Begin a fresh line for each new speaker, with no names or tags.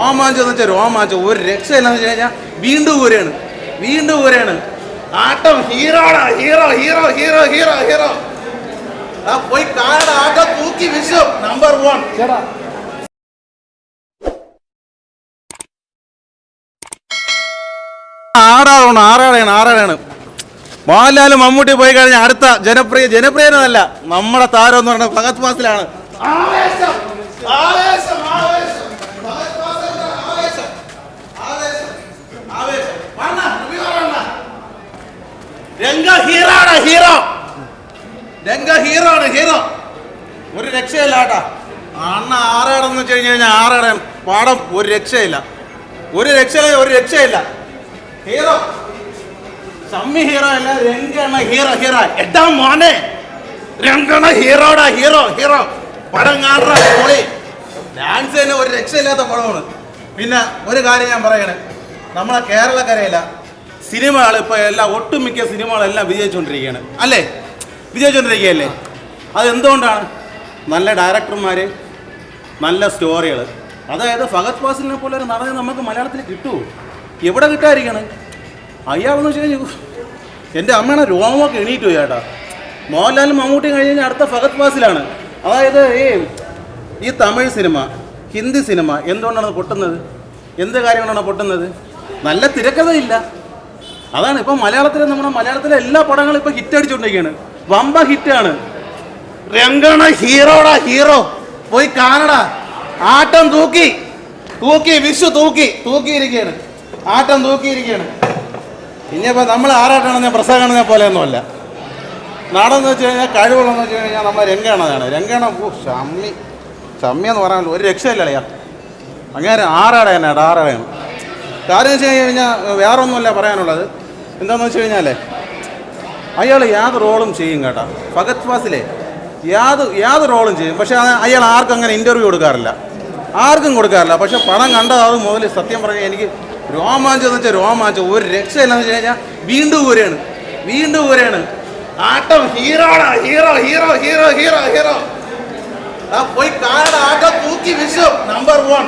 രോമാഞ്ചം എന്ന് വെച്ചാൽ രോമാഞ്ചം, ഒരു രക്ഷയില്ലെന്ന് വെച്ച് കഴിഞ്ഞാൽ വീണ്ടും ഊരാണ് ആട്ടം. ഹീറോടാ, hero hero hero hero hero. പോയി കാണാ, ആട്ടം തൂക്കി വിശ്വം നമ്പർ 1. ആറാടാണ് മോഹൻലാലും മമ്മൂട്ടി പോയി കഴിഞ്ഞാൽ അടുത്ത ജനപ്രിയനല്ല നമ്മുടെ താരം എന്ന് പറയുന്നത് ഫഹദ് ഫാസിലാണ്. ഹീറോ ഒരു രക്ഷയില്ല കേട്ടാ. അണ്ണ ആറാടെന്ന് വെച്ച് കഴിഞ്ഞാൽ ആറാടാൻ പാടം ഒരു രക്ഷയില്ല. ഹീറോ സമ്മി ഹീറോ അല്ല, രംഗണ ഹീറോ. എടാ മോനെ, രംഗണ ഹീറോടാ, ഹീറോ. പടം കാണാ, പൊളി. ഡാൻസ് തന്നെ ഒരു രക്ഷയില്ലാത്ത പടമാണ്. പിന്നെ ഒരു കാര്യം ഞാൻ പറയണേ, നമ്മളെ കേരളക്കരയില സിനിമകൾ ഇപ്പോൾ ഒട്ടുമിക്ക സിനിമകളെല്ലാം വിജയിച്ചുകൊണ്ടിരിക്കുകയല്ലേ. അതെന്തുകൊണ്ടാണ്? നല്ല ഡയറക്ടർമാർ, നല്ല സ്റ്റോറികൾ. അതായത് ഫഹദ് ഫാസിലിനെ പോലെ ഒരു നടനെ നമുക്ക് മലയാളത്തിൽ കിട്ടുമോ? എവിടെ കിട്ടാതിരിക്കണം? അയാളെന്ന് വെച്ച് കഴിഞ്ഞാൽ എൻ്റെ അമ്മയുടെ രോമമൊക്കെ എണീറ്റ് പോയി കേട്ടാ. മോഹൻലാലും മമ്മൂട്ടിയും കഴിഞ്ഞ് കഴിഞ്ഞാൽ അടുത്ത ഫഹദ് ഫാസിലാണ്. അതായത് ഈ തമിഴ് സിനിമ, ഹിന്ദി സിനിമ എന്തുകൊണ്ടാണ് പൊട്ടുന്നത്? എന്ത് കാര്യം കൊണ്ടാണ് പൊട്ടുന്നത്? നല്ല തിരക്കഥയില്ല. അതാണ്. ഇപ്പം മലയാളത്തിലെ എല്ലാ പടങ്ങളും ഇപ്പം ഹിറ്റ് അടിച്ചുകൊണ്ടിരിക്കുകയാണ്. വമ്പ ഹിറ്റാണ്. രംഗണ ഹീറോടാ, ഹീറോ. പോയി കാണടാ. ആട്ടം തൂക്കി വിഷു തൂക്കിയിരിക്കുകയാണ്. ആട്ടം തൂക്കിയിരിക്കുകയാണ്. ഇനിയിപ്പോൾ നമ്മൾ ആറാട്ടാണെന്ന് പ്രസംഗാണെന്നെ പോലെയൊന്നുമല്ല. നാടെന്ന് വെച്ച് കഴിഞ്ഞാൽ കഴിവുള്ളതെന്ന് വെച്ച് കഴിഞ്ഞാൽ നമ്മളെ രംഗാണതാണ്. ഷമ്മി എന്ന് പറയാൻ ഒരു രക്ഷയില്ല അളിയാ. അങ്ങനെ ആറാടെയാണ്. കാര്യം വെച്ച് കഴിഞ്ഞാൽ വേറെ ഒന്നുമല്ല പറയാനുള്ളത്. എന്താണെന്ന് വെച്ച് കഴിഞ്ഞാലേ, അയാൾ യാതൊരു റോളും ചെയ്യും കേട്ടോ. ഫഹദ് ഫാസിലെ യാതൊരു റോളും ചെയ്യും. പക്ഷേ അയാൾ ആർക്കും അങ്ങനെ ഇൻ്റർവ്യൂ കൊടുക്കാറില്ല. പക്ഷെ പണം കണ്ടത് അത് മുതൽ സത്യം പറഞ്ഞാൽ എനിക്ക് രോമാഞ്ചം എന്ന് വെച്ചാൽ രോമാഞ്ചം, ഒരു രക്ഷയില്ലെന്ന് വെച്ച് കഴിഞ്ഞാൽ വീണ്ടും ഊരാണ് ആട്ടം. ഹീറോടാ, hero hero hero hero hero. പോയി കാണാ, ആട്ടം തൂക്കി വിശ്വം നമ്പർ 1.